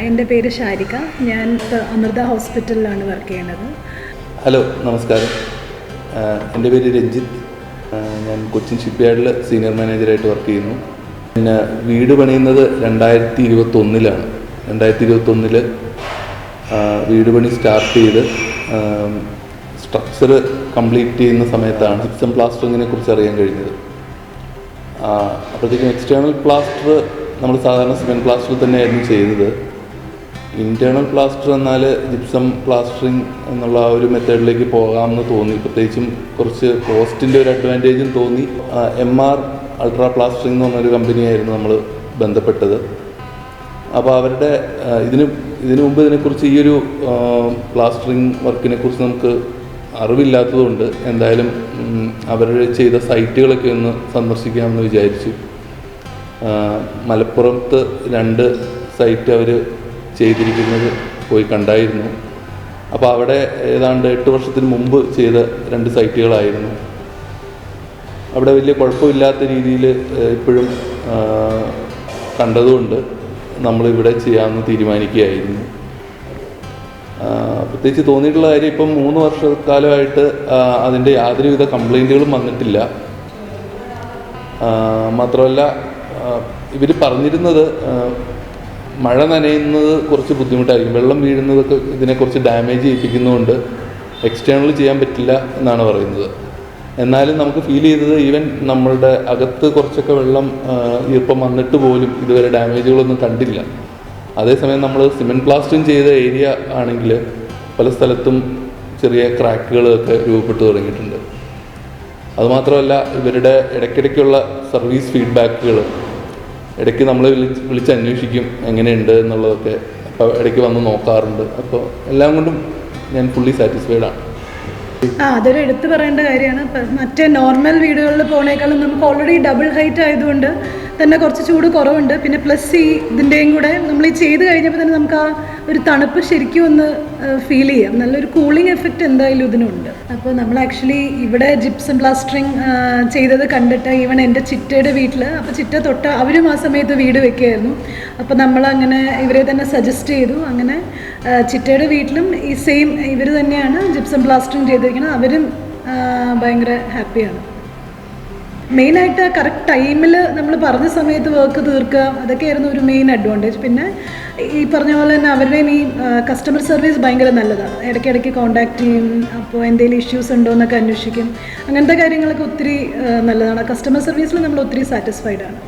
എൻ്റെ പേര് ഷാരിക. ഞാൻ അമൃത ഹോസ്പിറ്റലിലാണ് വർക്ക് ചെയ്യുന്നത്. ഹലോ, നമസ്കാരം. എൻ്റെ പേര് രഞ്ജിത്ത്. ഞാൻ കൊച്ചിൻ ഷിപ്പ്യാർഡിൽ സീനിയർ മാനേജറായിട്ട് വർക്ക് ചെയ്യുന്നു. പിന്നെ വീട് പണിയുന്നത് 2021-ലാണ്. 2021 വീട് പണി സ്റ്റാർട്ട് ചെയ്ത് സ്ട്രക്ചർ കംപ്ലീറ്റ് ചെയ്യുന്ന സമയത്താണ് ജിപ്സം പ്ലാസ്റ്ററിങ്ങിനെ കുറിച്ച് അറിയാൻ കഴിഞ്ഞത്. അപ്പോഴത്തേക്കും എക്സ്റ്റേണൽ പ്ലാസ്റ്റർ നമ്മൾ സാധാരണ സിമെൻറ്റ് പ്ലാസ്റ്റർ തന്നെയായിരുന്നു ചെയ്തത്. ഇൻറ്റേർണൽ പ്ലാസ്റ്റർ എന്നാൽ ജിപ്സം പ്ലാസ്റ്ററിങ് എന്നുള്ള ആ ഒരു മെത്തേഡിലേക്ക് പോകാമെന്ന് തോന്നി. പ്രത്യേകിച്ചും കുറച്ച് കോസ്റ്റിൻ്റെ ഒരു അഡ്വാൻറ്റേജും തോന്നി. MR അൾട്രാ പ്ലാസ്റ്ററിങ് എന്ന് പറഞ്ഞൊരു കമ്പനിയായിരുന്നു നമ്മൾ ബന്ധപ്പെട്ടത്. അപ്പോൾ അവരുടെ ഇതിനു മുമ്പ് ഇതിനെക്കുറിച്ച് ഈ ഒരു പ്ലാസ്റ്ററിങ് വർക്കിനെ കുറിച്ച് നമുക്ക് അറിവില്ലാത്തതുകൊണ്ട് എന്തായാലും അവർ ചെയ്ത സൈറ്റുകളൊക്കെ ഒന്ന് സന്ദർശിക്കാമെന്ന് വിചാരിച്ചു. മലപ്പുറത്ത് 2 സൈറ്റ് അവർ ചെയ്തിരിക്കുന്നത് പോയി കണ്ടായിരുന്നു. അപ്പോൾ അവിടെ ഏതാണ്ട് 8 വർഷത്തിന് മുമ്പ് ചെയ്ത 2 സൈറ്റുകളായിരുന്നു. അവിടെ വലിയ കുഴപ്പമില്ലാത്ത രീതിയിൽ ഇപ്പോഴും കണ്ടതുകൊണ്ട് നമ്മളിവിടെ ചെയ്യാമെന്ന് തീരുമാനിക്കുകയായിരുന്നു. പ്രത്യേകിച്ച് തോന്നിയിട്ടുള്ള കാര്യം, ഇപ്പം 3 വർഷക്കാലമായിട്ട് അതിൻ്റെ യാതൊരുവിധ കംപ്ലൈൻറ്റുകളും വന്നിട്ടില്ല. മാത്രമല്ല, ഇവർ പറഞ്ഞിരുന്നത് മഴ നനയുന്നത് കുറച്ച് ബുദ്ധിമുട്ടായിരിക്കും, വെള്ളം വീഴുന്നതൊക്കെ ഇതിനെക്കുറിച്ച് ഡാമേജ് ചെയ്യിപ്പിക്കുന്നതുകൊണ്ട് എക്സ്റ്റേണൽ ചെയ്യാൻ പറ്റില്ല എന്നാണ് പറയുന്നത്. എന്നാലും നമുക്ക് ഫീൽ ചെയ്തത് ഈവൻ നമ്മളുടെ അകത്ത് കുറച്ചൊക്കെ വെള്ളം ഈർപ്പം വന്നിട്ട് പോലും ഇതുവരെ ഡാമേജുകളൊന്നും കണ്ടില്ല. അതേസമയം നമ്മൾ സിമെൻറ്റ് പ്ലാസ്റ്ററിങ് ചെയ്ത ഏരിയ ആണെങ്കിൽ പല സ്ഥലത്തും ചെറിയ ക്രാക്കുകളൊക്കെ രൂപപ്പെട്ടു തുടങ്ങിയിട്ടുണ്ട്. അതുമാത്രമല്ല, ഇവരുടെ ഇടയ്ക്കിടയ്ക്കുള്ള സർവീസ് ഫീഡ്ബാക്കുകൾ ഇടയ്ക്ക് നമ്മളെ വിളിച്ച് അന്വേഷിക്കും എങ്ങനെയുണ്ട് എന്നുള്ളതൊക്കെ. അപ്പോൾ ഇടയ്ക്ക് വന്ന് നോക്കാറുണ്ട്. അപ്പോൾ എല്ലാം കൊണ്ടും ഞാൻ ഫുള്ളി സാറ്റിസ്ഫൈഡാണ്. അതൊരു എടുത്തു പറയേണ്ട കാര്യമാണ്. മറ്റേ നോർമൽ വീടുകളിൽ പോണേക്കാളും നമുക്ക് ഓൾറെഡി ഡബിൾ ഹൈറ്റ് ആയതുകൊണ്ട് തന്നെ കുറച്ച് ചൂട് കുറവുണ്ട്. പിന്നെ പ്ലസ് ഇതിൻ്റെയും കൂടെ നമ്മൾ ഈ ചെയ്ത് കഴിഞ്ഞപ്പോൾ തന്നെ നമുക്ക് ആ ഒരു തണുപ്പ് ശരിക്കും ഒന്ന് ഫീൽ ചെയ്യാം. നല്ലൊരു കൂളിംഗ് എഫക്റ്റ് എന്തായാലും ഇതിനുണ്ട്. അപ്പോൾ നമ്മൾ ആക്ച്വലി ഇവിടെ ജിപ്സം പ്ലാസ്റ്ററിങ് ചെയ്തത് കണ്ടിട്ട് ഈവൻ എൻ്റെ ചിറ്റയുടെ വീട്ടിൽ, അപ്പോൾ ചിറ്റ തൊട്ട് അവരും ആ സമയത്ത് വീട് വെക്കുകയായിരുന്നു. അപ്പോൾ നമ്മളങ്ങനെ ഇവരെ തന്നെ സജസ്റ്റ് ചെയ്തു. അങ്ങനെ ചിറ്റയുടെ വീട്ടിലും ഈ സെയിം ഇവർ തന്നെയാണ് ജിപ്സം പ്ലാസ്റ്ററിങ് ചെയ്തിരിക്കുന്നത്. അവരും ഭയങ്കര ഹാപ്പിയാണ്. മെയിനായിട്ട് കറക്റ്റ് ടൈമിൽ നമ്മൾ പറഞ്ഞ സമയത്ത് വർക്ക് തീർക്കുക, അതൊക്കെയായിരുന്നു ഒരു മെയിൻ അഡ്വാൻറ്റേജ്. പിന്നെ ഈ പറഞ്ഞ പോലെ തന്നെ അവരുടെയും ഈ കസ്റ്റമർ സർവീസ് ഭയങ്കര നല്ലതാണ്. ഇടയ്ക്കിടയ്ക്ക് കോൺടാക്റ്റ് ചെയ്യും. അപ്പോൾ എന്തെങ്കിലും ഇഷ്യൂസ് ഉണ്ടോ എന്നൊക്കെ അന്വേഷിക്കും. അങ്ങനത്തെ കാര്യങ്ങളൊക്കെ ഒത്തിരി നല്ലതാണ്. കസ്റ്റമർ സർവീസിൽ നമ്മൾ ഒത്തിരി സാറ്റിസ്ഫൈഡ് ആണ്.